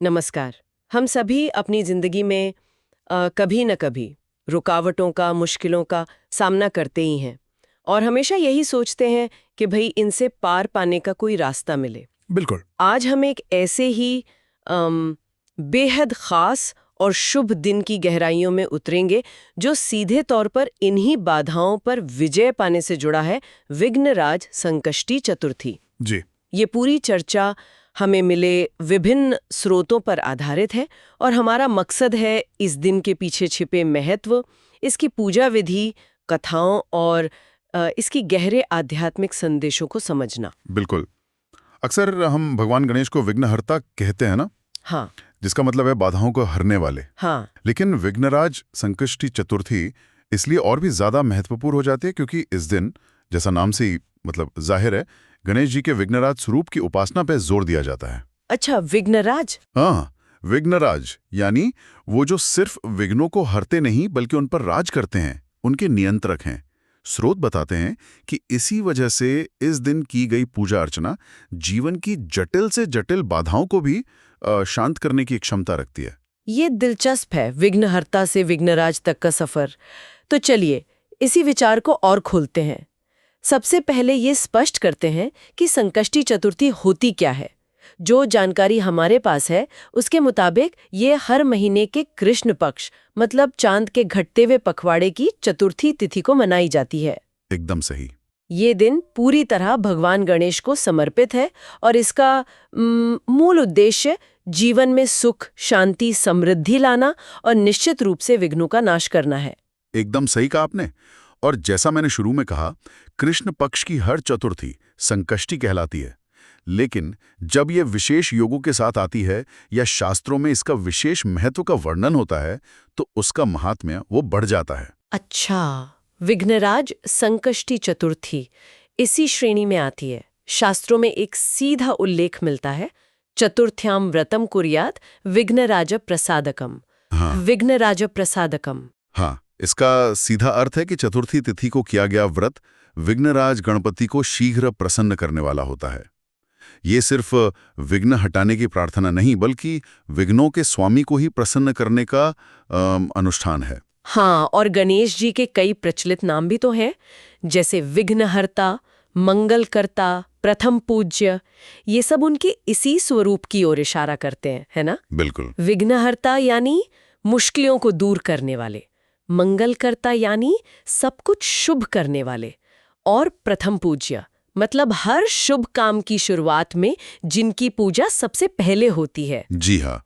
नमस्कार। हम सभी अपनी जिंदगी में कभी न कभी रुकावटों का, मुश्किलों का सामना करते ही हैं और हमेशा यही सोचते हैं कि भई इनसे पार पाने का कोई रास्ता मिले। बिल्कुल। आज हम एक ऐसे ही बेहद खास और शुभ दिन की गहराइयों में उतरेंगे जो सीधे तौर पर इन्हीं बाधाओं पर विजय पाने से जुड़ा है, विघ्नराज संकष्टी चतुर्थी। जी। ये पूरी चर्चा हमें मिले विभिन्न स्रोतों पर आधारित है और हमारा मकसद है इस दिन के पीछे छिपे महत्व, इसकी पूजा विधि, कथाओं और इसकी गहरे आध्यात्मिक संदेशों को समझना। बिल्कुल। अक्सर हम भगवान गणेश को विघ्नहर्ता कहते हैं ना, हाँ जिसका मतलब है बाधाओं को हरने वाले। हाँ लेकिन विघ्नराज संकष्टी चतुर्थी इसलिए और भी ज्यादा महत्वपूर्ण हो जाती है क्योंकि इस दिन, जैसा नाम से ही मतलब जाहिर है, गणेश जी के विघ्नराज स्वरूप की उपासना पे जोर दिया जाता है। अच्छा, विघ्नराज। हाँ, विघ्नराज यानी वो जो सिर्फ विघ्नों को हरते नहीं बल्कि उन पर राज करते हैं, उनके नियंत्रक हैं। स्रोत बताते हैं कि इसी वजह से इस दिन की गई पूजा अर्चना जीवन की जटिल से जटिल बाधाओं को भी शांत करने की क्षमता रखती है। ये दिलचस्प है, विघ्नहर्ता से विघ्नराज तक का सफर। तो चलिए इसी विचार को और खोलते हैं। सबसे पहले ये स्पष्ट करते हैं कि संकष्टी चतुर्थी होती क्या है। जो जानकारी हमारे पास है उसके मुताबिक ये हर महीने के कृष्ण पक्ष मतलब चांद के घटते हुए पखवाड़े की चतुर्थी तिथि को मनाई जाती है। एकदम सही। ये दिन पूरी तरह भगवान गणेश को समर्पित है और इसका मूल उद्देश्य जीवन में सुख, शांति, समृद्धि लाना और निश्चित रूप से विघ्नों का नाश करना है। एकदम सही कहा आपने। और जैसा मैंने शुरू में कहा, कृष्ण पक्ष की हर चतुर्थी संकष्टी कहलाती है। लेकिन जब ये विशेष योगों के साथ आती है या शास्त्रों में इसका विशेष महत्व का वर्णन होता है तो उसका महात्म्य वो बढ़ जाता है। अच्छा, विघ्नराज संकष्टी चतुर्थी इसी श्रेणी में आती है। शास्त्रों में एक सीधा उल्लेख मिलता है, चतुर्थ्याम व्रतम कुर्यात विघ्नराज प्रसादकम। हाँ। विघ्नराज प्रसादकम। हाँ, इसका सीधा अर्थ है कि चतुर्थी तिथि को किया गया व्रत विघ्नराज गणपति को शीघ्र प्रसन्न करने वाला होता है। ये सिर्फ विघ्न हटाने की प्रार्थना नहीं बल्कि विघ्नों के स्वामी को ही प्रसन्न करने का अनुष्ठान है। हाँ, और गणेश जी के कई प्रचलित नाम भी तो हैं, जैसे विघ्नहर्ता, मंगलकर्ता, प्रथम पूज्य। ये सब उनके इसी स्वरूप की ओर इशारा करते हैं, है ना? बिल्कुल। विघ्नहर्ता यानी मुश्किलों को दूर करने वाले, मंगलकर्ता यानी सब कुछ शुभ करने वाले, और प्रथम पूज्य मतलब हर शुभ काम की शुरुआत में जिनकी पूजा सबसे पहले होती है। जी हाँ,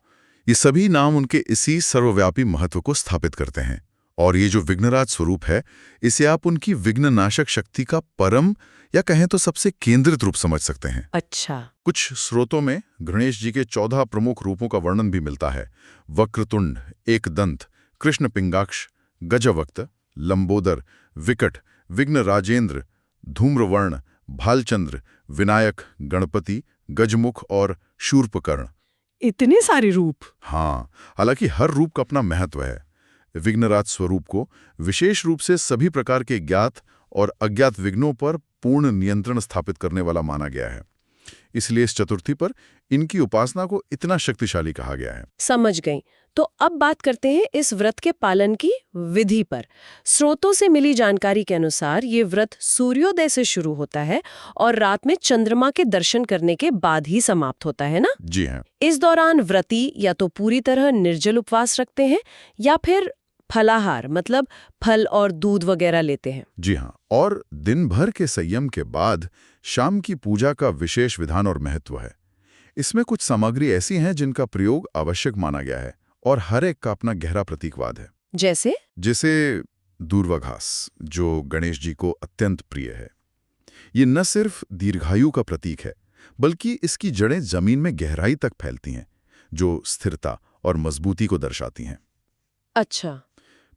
ये सभी नाम उनके इसी सर्वव्यापी महत्व को स्थापित करते हैं। और ये जो विघ्नराज स्वरूप है, इसे आप उनकी विघ्ननाशक शक्ति का परम या कहें तो सबसे केंद्रित रूप समझ सकते हैं। अच्छा। कुछ स्रोतों में गणेश जी के 14 प्रमुख रूपों का वर्णन भी मिलता है। वक्रतुंड, एकदंत, कृष्ण पिंगाक्ष, गजवक्त, लंबोदर, विकट, विघ्न राजेंद्र, धूम्रवर्ण, भालचंद्र, विनायक, गणपति, गजमुख और शूर्पकर्ण। इतने सारे रूप। हाँ, हालांकि हर रूप का अपना महत्व है। विघ्नराज स्वरूप को विशेष रूप से सभी प्रकार के ज्ञात और अज्ञात विघ्नों पर पूर्ण नियंत्रण स्थापित करने वाला माना गया है। इसलिए इस चतुर्थी पर इनकी उपासना को इतना शक्तिशाली कहा गया है। समझ गई। तो अब बात करते हैं इस व्रत के पालन की विधि पर। स्रोतों से मिली जानकारी के अनुसार ये व्रत सूर्योदय से शुरू होता है और रात में चंद्रमा के दर्शन करने के बाद ही समाप्त होता है ना? जी हाँ। इस दौरान व्रती या तो पूरी तरह निर्जल उपवास रखते हैं या फिर फलाहार मतलब फल और दूध वगैरह लेते हैं। जी हाँ, और दिन भर के संयम के बाद शाम की पूजा का विशेष विधान और महत्व है। इसमें कुछ सामग्री ऐसी हैं जिनका प्रयोग आवश्यक माना गया है और हर एक का अपना गहरा प्रतीकवाद है। जैसे दूर्वाघास, जो गणेश जी को अत्यंत प्रिय है। ये न सिर्फ दीर्घायु का प्रतीक है बल्कि इसकी जड़ें जमीन में गहराई तक फैलती हैं, जो स्थिरता और मजबूती को दर्शाती हैं। अच्छा।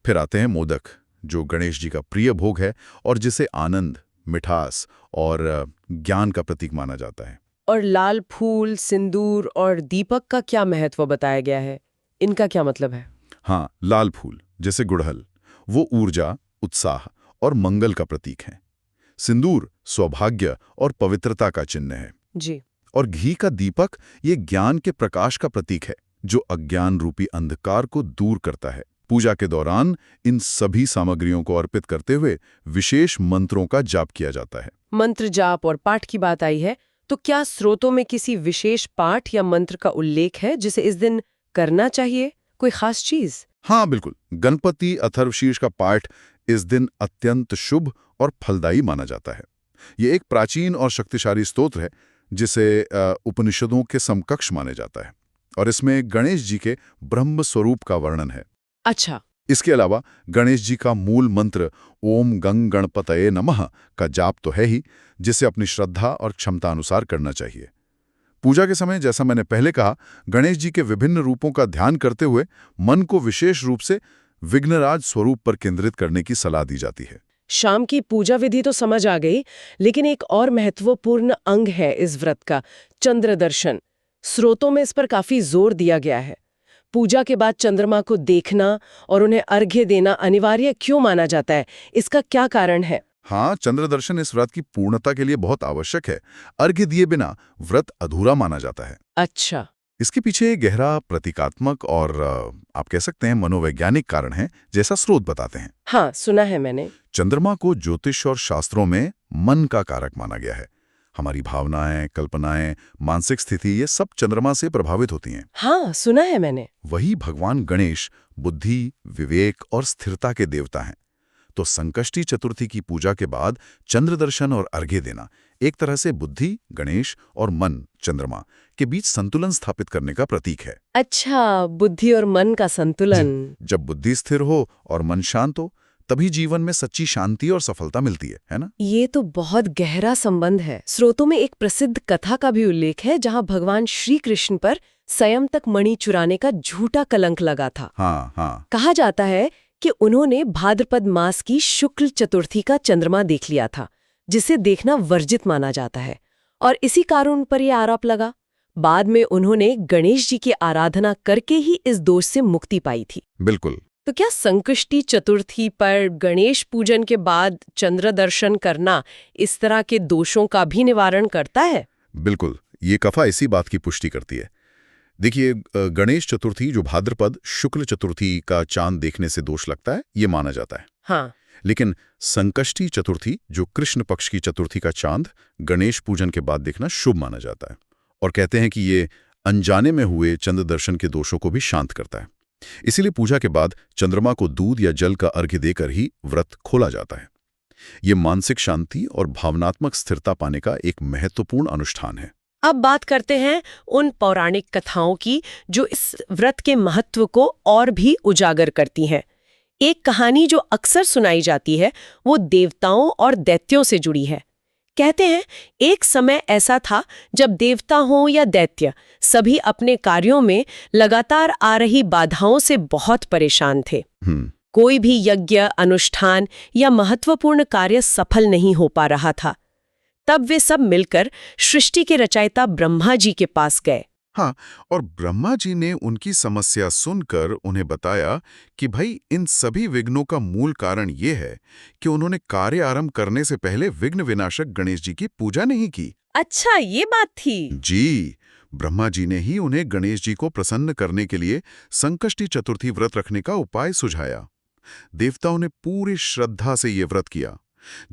फिर आते हैं मोदक, जो गणेश जी का प्रिय भोग है और जिसे आनंद, मिठास और ज्ञान का प्रतीक माना जाता है। और लाल फूल, सिंदूर और दीपक का क्या महत्व बताया गया है? इनका क्या मतलब है? हाँ, लाल फूल जैसे गुड़हल, वो ऊर्जा, उत्साह और मंगल का प्रतीक है। सिंदूर सौभाग्य और पवित्रता का चिन्ह है। जी। और घी का दीपक ये ज्ञान के प्रकाश का प्रतीक है। जो अज्ञान रूपी अंधकार को दूर करता है। पूजा के दौरान इन सभी सामग्रियों को अर्पित करते हुए विशेष मंत्रों का जाप किया जाता है। मंत्र जाप और पाठ की बात आई है, तो क्या स्रोतों में किसी विशेष पाठ या मंत्र का उल्लेख है जिसे इस दिन करना चाहिए? कोई खास चीज? हाँ बिल्कुल, गणपति अथर्वशीर्ष का पाठ इस दिन अत्यंत शुभ और फलदायी माना जाता है। ये एक प्राचीन और शक्तिशाली स्तोत्र है जिसे उपनिषदों के समकक्ष माने जाता है, और इसमें गणेश जी के ब्रह्म स्वरूप का वर्णन है। अच्छा। इसके अलावा गणेश जी का मूल मंत्र ओम गंग गणपतये नमः का जाप तो है ही, जिसे अपनी श्रद्धा और क्षमता अनुसार करना चाहिए। पूजा के समय, जैसा मैंने पहले कहा, गणेश जी के विभिन्न रूपों का ध्यान करते हुए मन को विशेष रूप से विघ्नराज स्वरूप पर केंद्रित करने की सलाह दी जाती है। शाम की पूजा विधि तो समझ आ गई, लेकिन एक और महत्वपूर्ण अंग है इस व्रत का, चंद्र दर्शन। स्रोतों में इस पर काफी जोर दिया गया है। पूजा के बाद चंद्रमा को देखना और उन्हें अर्घ्य देना अनिवार्य क्यों माना जाता है? इसका क्या कारण है? हाँ, चंद्र दर्शन इस व्रत की पूर्णता के लिए बहुत आवश्यक है। अर्घ्य दिए बिना व्रत अधूरा माना जाता है। अच्छा। इसके पीछे एक गहरा प्रतीकात्मक और आप कह सकते हैं मनोवैज्ञानिक कारण है, जैसा स्रोत बताते हैं। हाँ, सुना है मैंने। चंद्रमा को ज्योतिष और शास्त्रों में मन का कारक माना गया है। हमारी भावनाएं, कल्पनाएं, मानसिक स्थिति, ये सब चंद्रमा से प्रभावित होती हैं। हाँ, सुना है मैंने। वही भगवान गणेश बुद्धि, विवेक और स्थिरता के देवता हैं। तो संकष्टी चतुर्थी की पूजा के बाद चंद्र दर्शन और अर्घ्य देना एक तरह से बुद्धि, गणेश और मन, चंद्रमा के बीच संतुलन स्थापित करने का प्रतीक है। अच्छा, बुद्धि और मन का संतुलन। जब बुद्धि स्थिर हो और मन शांत हो, तभी जीवन में सच्ची शांति और सफलता मिलती है ना? ये तो बहुत गहरा संबंध है। स्रोतों में एक प्रसिद्ध कथा का भी उल्लेख है जहां भगवान श्री कृष्ण पर स्वयं तक मणि चुराने का झूठा कलंक लगा था। हाँ हाँ। कहा जाता है कि उन्होंने भाद्रपद मास की शुक्ल चतुर्थी का चंद्रमा देख लिया था, जिसे देखना वर्जित माना जाता है, और इसी कारण पर यह आरोप लगा। बाद में उन्होंने गणेश जी की आराधना करके ही इस दोष से मुक्ति पाई थी। बिल्कुल। तो क्या संकष्टी चतुर्थी पर गणेश पूजन के बाद चंद्र दर्शन करना इस तरह के दोषों का भी निवारण करता है? बिल्कुल, ये कथा इसी बात की पुष्टि करती है। देखिए, गणेश चतुर्थी जो भाद्रपद शुक्ल चतुर्थी का चांद देखने से दोष लगता है, ये माना जाता है। हाँ। लेकिन संकष्टी चतुर्थी जो कृष्ण पक्ष की चतुर्थी का चांद गणेश पूजन के बाद देखना शुभ माना जाता है, और कहते हैं कि ये अनजाने में हुए चंद्र दर्शन के दोषों को भी शांत करता है। इसीलिए पूजा के बाद चंद्रमा को दूध या जल का अर्घ्य देकर ही व्रत खोला जाता है। ये मानसिक शांति और भावनात्मक स्थिरता पाने का एक महत्वपूर्ण अनुष्ठान है। अब बात करते हैं उन पौराणिक कथाओं की जो इस व्रत के महत्व को और भी उजागर करती हैं। एक कहानी जो अक्सर सुनाई जाती है वो देवताओं और दैत्यों से जुड़ी है। कहते हैं एक समय ऐसा था जब देवता हो या दैत्य, सभी अपने कार्यों में लगातार आ रही बाधाओं से बहुत परेशान थे। कोई भी यज्ञ, अनुष्ठान या महत्वपूर्ण कार्य सफल नहीं हो पा रहा था। तब वे सब मिलकर सृष्टि के रचयिता ब्रह्मा जी के पास गए। हाँ, और ब्रह्मा जी ने उनकी समस्या सुनकर उन्हें बताया कि भाई, इन सभी विघ्नों का मूल कारण ये है कि उन्होंने कार्य आरंभ करने से पहले विघ्न विनाशक गणेश जी की पूजा नहीं की। अच्छा, ये बात थी। जी, ब्रह्मा जी ने ही उन्हें गणेश जी को प्रसन्न करने के लिए संकष्टी चतुर्थी व्रत रखने का उपाय सुझाया। देवताओं ने पूरी श्रद्धा से ये व्रत किया,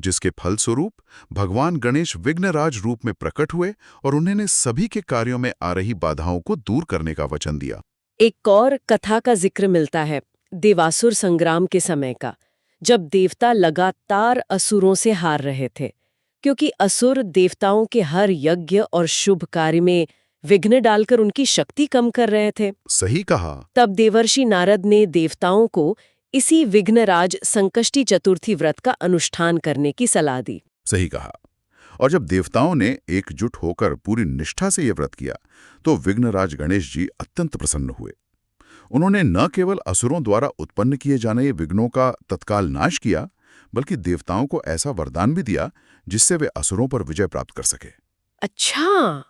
जिसके फलस्वरूप भगवान गणेश विघ्नराज रूप में प्रकट हुए और उन्होंने सभी के कार्यों में आ रही बाधाओं को दूर करने का वचन दिया। एक और कथा का जिक्र मिलता है देवासुर संग्राम के समय का, जब देवता लगातार असुरों से हार रहे थे, क्योंकि असुर देवताओं के हर यज्ञ और शुभ कार्य में विघ्न डालकर उनकी शक्ति कम कर रहे थे। सही कहा। तब देवर्षि नारद ने देवताओं को इसी विघ्नराज संकष्टी चतुर्थी व्रत का अनुष्ठान करने की सलाह दी। सही कहा। और जब देवताओं ने एकजुट होकर पूरी निष्ठा से यह व्रत किया, तो विघ्नराज गणेश जी अत्यंत प्रसन्न हुए। उन्होंने न केवल असुरों द्वारा उत्पन्न किए जाने विघ्नों का तत्काल नाश किया, बल्कि देवताओं को ऐसा वरदान भी दिया जिससे वे असुरों पर विजय प्राप्त कर सके। अच्छा।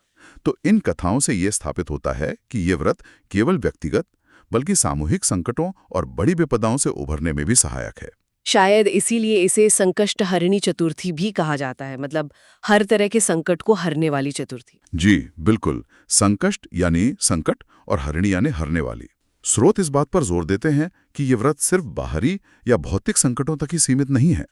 तो इन कथाओं से यह स्थापित होता है कि यह व्रत केवल व्यक्तिगत बल्कि सामूहिक संकटों और बड़ी विपदाओं से उभरने में भी सहायक है। शायद इसीलिए इसे संकष्ट हरिणी चतुर्थी भी कहा जाता है, मतलब हर तरह के संकट को हरने वाली चतुर्थी। जी बिल्कुल, संकष्ट यानी संकट और हरिणी यानी हरने वाली। स्रोत इस बात पर जोर देते हैं कि ये व्रत सिर्फ बाहरी या भौतिक संकटों तक ही सीमित नहीं है।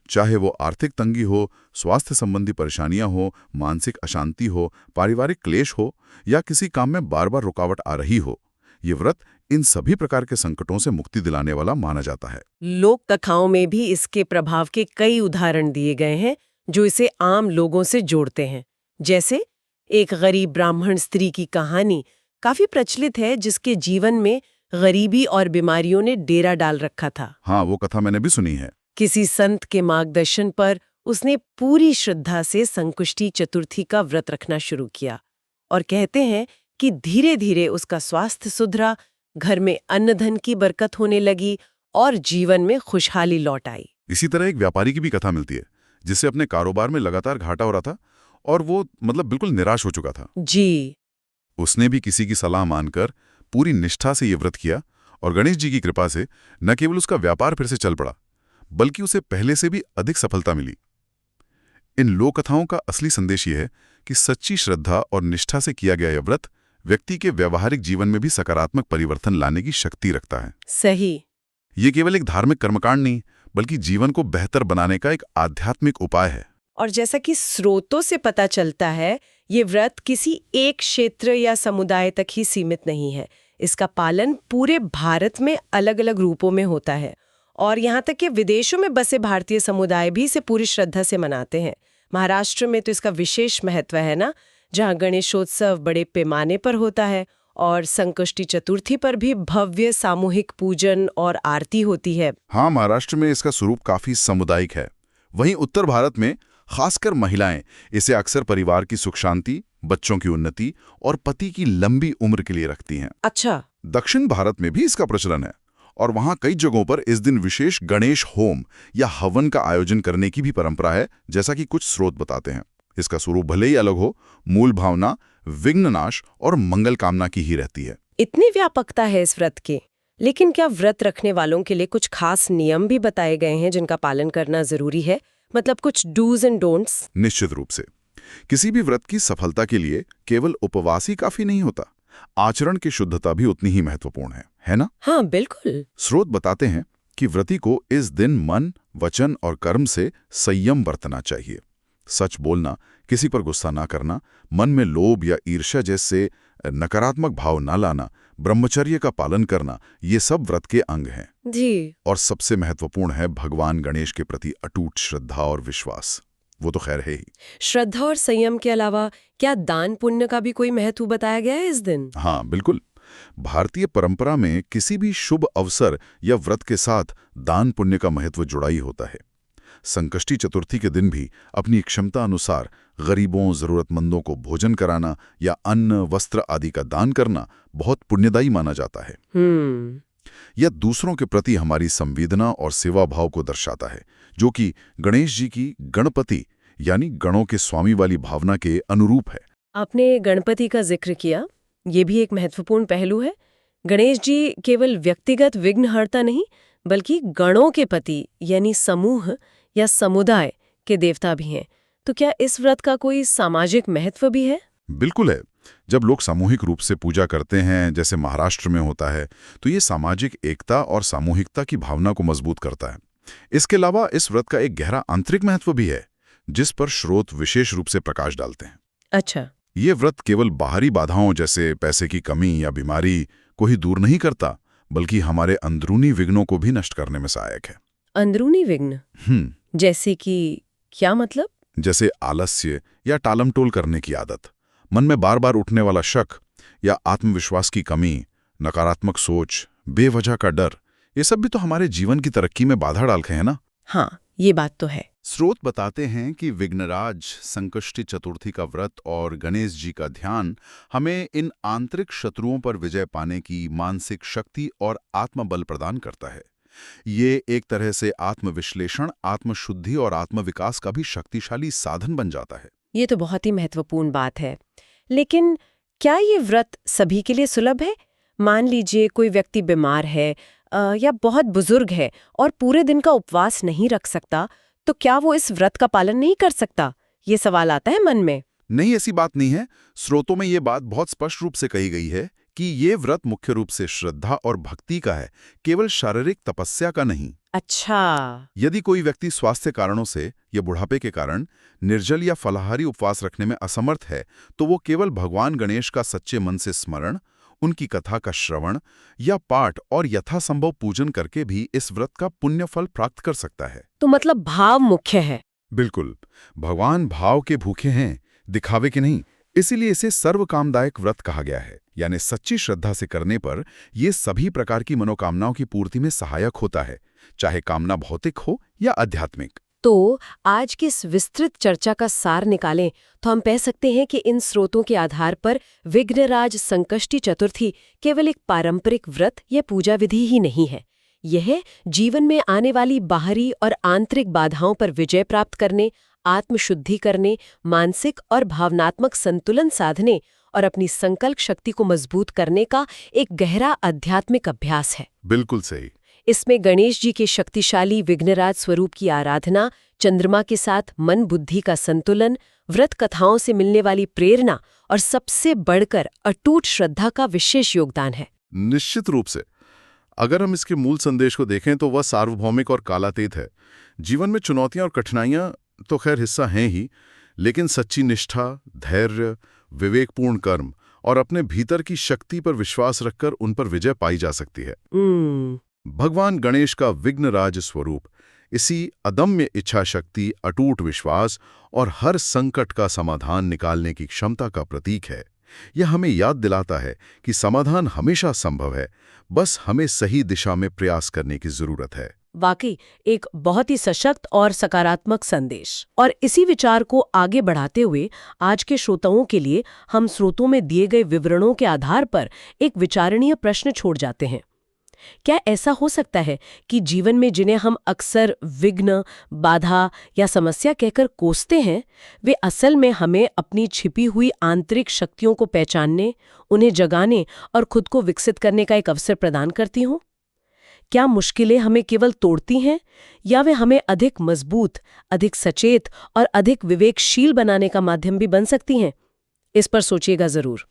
चाहे वो आर्थिक तंगी हो, स्वास्थ्य संबंधी परेशानियां हो, मानसिक अशांति हो, पारिवारिक क्लेश हो या किसी काम में बार बार रुकावट आ रही हो, ये व्रत इन सभी प्रकार के संकटों से मुक्ति दिलाने वाला माना जाता है। लोक कथाओं में भी इसके प्रभाव के कई उदाहरण दिए गए हैं जो इसे आम लोगों से जोड़ते हैं। जैसे एक गरीब ब्राह्मण स्त्री की कहानी काफी प्रचलित है, जिसके जीवन में गरीबी और बीमारियों ने डेरा डाल रखा था। हाँ, वो कथा मैंने भी सुनी है। किसी संत के मार्गदर्शन पर उसने पूरी श्रद्धा से संकष्टी चतुर्थी का व्रत रखना शुरू किया और कहते हैं कि धीरे धीरे उसका स्वास्थ्य सुधरा, घर में अन्न धन की बरकत होने लगी और जीवन में खुशहाली लौट आई। इसी तरह एक व्यापारी की भी कथा मिलती है, जिससे अपने कारोबार में लगातार घाटा हो रहा था और वो बिल्कुल निराश हो चुका था। जी। उसने भी किसी की सलाह मानकर पूरी निष्ठा से ये व्रत किया और गणेश जी की कृपा से न केवल उसका व्यापार फिर से चल पड़ा, बल्कि उसे पहले से भी अधिक सफलता मिली। इन लोक कथाओं का असली संदेश ये है कि सच्ची श्रद्धा और निष्ठा से किया गया यह व्रत व्यक्ति के व्यावहारिक जीवन में भी सकारात्मक परिवर्तन लाने की शक्ति रखता है। सही। ये केवल एक धार्मिक कर्मकांड नहीं, बल्कि जीवन को बेहतर बनाने का एक आध्यात्मिक उपाय है। और जैसा कि स्रोतों से पता चलता है, ये व्रत किसी एक क्षेत्र या समुदाय तक ही सीमित नहीं है। इसका पालन पूरे भारत में अलग अलग रूपों में होता है और यहाँ तक कि विदेशों में बसे भारतीय समुदाय भी इसे पूरी श्रद्धा से मनाते हैं। महाराष्ट्र में तो इसका विशेष महत्व है ना, जहाँ गणेशोत्सव बड़े पैमाने पर होता है और संकष्टी चतुर्थी पर भी भव्य सामूहिक पूजन और आरती होती है। हाँ, महाराष्ट्र में इसका स्वरूप काफी सामुदायिक है। वहीं उत्तर भारत में खासकर महिलाएं इसे अक्सर परिवार की सुख शांति, बच्चों की उन्नति और पति की लंबी उम्र के लिए रखती हैं। अच्छा। दक्षिण भारत में भी इसका प्रचलन है और वहां कई जगहों पर इस दिन विशेष गणेश होम या हवन का आयोजन करने की भी परंपरा है, जैसा कि कुछ स्रोत बताते हैं। इसका स्वरूप भले ही अलग हो, मूल भावना विघ्ननाश और मंगल कामना की ही रहती है। इतनी व्यापकता है इस व्रत की, लेकिन क्या व्रत रखने वालों के लिए कुछ खास नियम भी बताए गए हैं जिनका पालन करना जरूरी है? मतलब कुछ डूज एंड डोंट्स? निश्चित रूप से। किसी भी व्रत की सफलता के लिए केवल उपवास ही काफी नहीं होता, आचरण की शुद्धता भी उतनी ही महत्वपूर्ण है ना? हाँ बिल्कुल। स्रोत बताते हैं कि व्रती को इस दिन मन, वचन और कर्म से संयम बरतना चाहिए। सच बोलना, किसी पर गुस्सा ना करना, मन में लोभ या ईर्ष्या जैसे नकारात्मक भाव ना लाना, ब्रह्मचर्य का पालन करना, ये सब व्रत के अंग हैं। जी। और सबसे महत्वपूर्ण है भगवान गणेश के प्रति अटूट श्रद्धा और विश्वास। वो तो खैर है ही। श्रद्धा और संयम के अलावा क्या दान पुण्य का भी कोई महत्व बताया गया है इस दिन? हाँ बिल्कुल। भारतीय परंपरा में किसी भी शुभ अवसर या व्रत के साथ दान पुण्य का महत्व जुड़ा ही होता है। संकष्टी चतुर्थी के दिन भी अपनी क्षमता अनुसार गरीबों, जरूरतमंदों को भोजन कराना या अन्न, वस्त्र आदि का दान करना बहुत पुण्यदायी माना जाता है। यह दूसरों के प्रति हमारी संवेदना और सेवा भाव को दर्शाता है, जो कि गणेश जी की गणपति यानी गणों के स्वामी वाली भावना के अनुरूप है। आपने गणपति का जिक्र किया, ये भी एक महत्वपूर्ण पहलू है। गणेश जी केवल व्यक्तिगत विघ्नहर्ता नहीं, बल्कि गणों के पति यानी समूह या समुदाय के देवता भी हैं। तो क्या इस व्रत का कोई सामाजिक महत्व भी है? बिल्कुल है। जब लोग सामूहिक रूप से पूजा करते हैं, जैसे महाराष्ट्र में होता है, तो ये सामाजिक एकता और सामूहिकता की भावना को मजबूत करता है। इसके अलावा इस व्रत का एक गहरा आंतरिक महत्व भी है, जिस पर स्रोत विशेष रूप से प्रकाश डालते हैं। अच्छा। ये व्रत केवल बाहरी बाधाओं जैसे पैसे की कमी या बीमारी को ही दूर नहीं करता, बल्कि हमारे अंदरूनी विघ्नों को भी नष्ट करने में सहायक है। अंदरूनी विघ्न? जैसे कि क्या मतलब? जैसे आलस्य या टालमटोल करने की आदत, मन में बार बार उठने वाला शक या आत्मविश्वास की कमी, नकारात्मक सोच, बेवजह का डर, ये सब भी तो हमारे जीवन की तरक्की में बाधा डालते हैं ना? हाँ, ये बात तो है। स्रोत बताते हैं कि विघ्नराज, संकष्टी चतुर्थी का व्रत और गणेश जी का ध्यान हमें इन आंतरिक शत्रुओं पर विजय पाने की मानसिक शक्ति और आत्मबल प्रदान करता है। ये एक तरह से आत्मविश्लेषण, आत्मशुद्धि और आत्मविकास का भी शक्तिशाली साधन बन जाता है। ये तो बहुत ही महत्वपूर्ण बात है। लेकिन क्या ये व्रत सभी के लिए सुलभ है? मान लीजिए कोई व्यक्ति बीमार है, या बहुत बुजुर्ग है और पूरे दिन का उपवास नहीं रख सकता, तो क्या वो इस व्रत का पालन नहीं कर सकता? ये सवाल आता है मन में। नहीं, ऐसी बात नहीं है। स्रोतों में ये बात बहुत स्पष्ट रूप से कही गई है कि ये व्रत मुख्य रूप से श्रद्धा और भक्ति का है, केवल शारीरिक तपस्या का नहीं। अच्छा। यदि कोई व्यक्ति स्वास्थ्य कारणों से या बुढ़ापे के कारण निर्जल या फलाहारी उपवास रखने में असमर्थ है, तो वो केवल भगवान गणेश का सच्चे मन से स्मरण, उनकी कथा का श्रवण या पाठ और यथासंभव पूजन करके भी इस व्रत का पुण्य फल प्राप्त कर सकता है। तो मतलब भाव मुख्य है। बिल्कुल, भगवान भाव के भूखे हैं, दिखावे के नहीं। इसीलिए इसे सर्व कामदायक व्रत कहा गया है, यानी सच्ची श्रद्धा से करने पर ये सभी प्रकार की मनोकामनाओं की पूर्ति में सहायक होता है, चाहे कामना भौतिक हो या आध्यात्मिक। तो आज की इस विस्तृत चर्चा का सार निकालें तो हम कह सकते हैं कि इन स्रोतों के आधार पर विघ्नराज संकष्टी चतुर्थी केवल एक पारंपरिक व्रत या पूजा विधि ही नहीं है। यह जीवन में आने वाली बाहरी और आंतरिक बाधाओं पर विजय प्राप्त करने, आत्मशुद्धि करने, मानसिक और भावनात्मक संतुलन साधने और अपनी संकल्प शक्ति को मजबूत करने का एक गहरा आध्यात्मिक अभ्यास है। बिल्कुल सही। इसमें गणेश जी के शक्तिशाली विघ्नराज स्वरूप की आराधना, चंद्रमा के साथ मन बुद्धि का संतुलन, व्रत कथाओं से मिलने वाली प्रेरणा और सबसे बढ़कर अटूट श्रद्धा का विशेष योगदान है। निश्चित रूप से। अगर हम इसके मूल संदेश को देखें तो वह सार्वभौमिक और कालातीत है। जीवन में चुनौतियां और कठिनाइयां तो खैर हिस्सा हैं ही, लेकिन सच्ची निष्ठा, धैर्य, विवेकपूर्ण कर्म और अपने भीतर की शक्ति पर विश्वास रखकर उन पर विजय पाई जा सकती है। भगवान गणेश का विघ्नराज स्वरूप इसी अदम्य इच्छा शक्ति, अटूट विश्वास और हर संकट का समाधान निकालने की क्षमता का प्रतीक है। यह हमें याद दिलाता है कि समाधान हमेशा संभव है, बस हमें सही दिशा में प्रयास करने की जरूरत है। वाकई एक बहुत ही सशक्त और सकारात्मक संदेश। और इसी विचार को आगे बढ़ाते हुए आज के श्रोताओं के लिए हम स्रोतों में दिए गए विवरणों के आधार पर एक विचारणीय प्रश्न छोड़ जाते हैं। क्या ऐसा हो सकता है कि जीवन में जिन्हें हम अक्सर विघ्न, बाधा या समस्या कहकर कोसते हैं, वे असल में हमें अपनी छिपी हुई आंतरिक शक्तियों को पहचानने, उन्हें जगाने और खुद को विकसित करने का एक अवसर प्रदान करती हों? क्या मुश्किलें हमें केवल तोड़ती हैं या वे हमें अधिक मजबूत, अधिक सचेत और अधिक विवेकशील बनाने का माध्यम भी बन सकती हैं? इस पर सोचिएगा जरूर।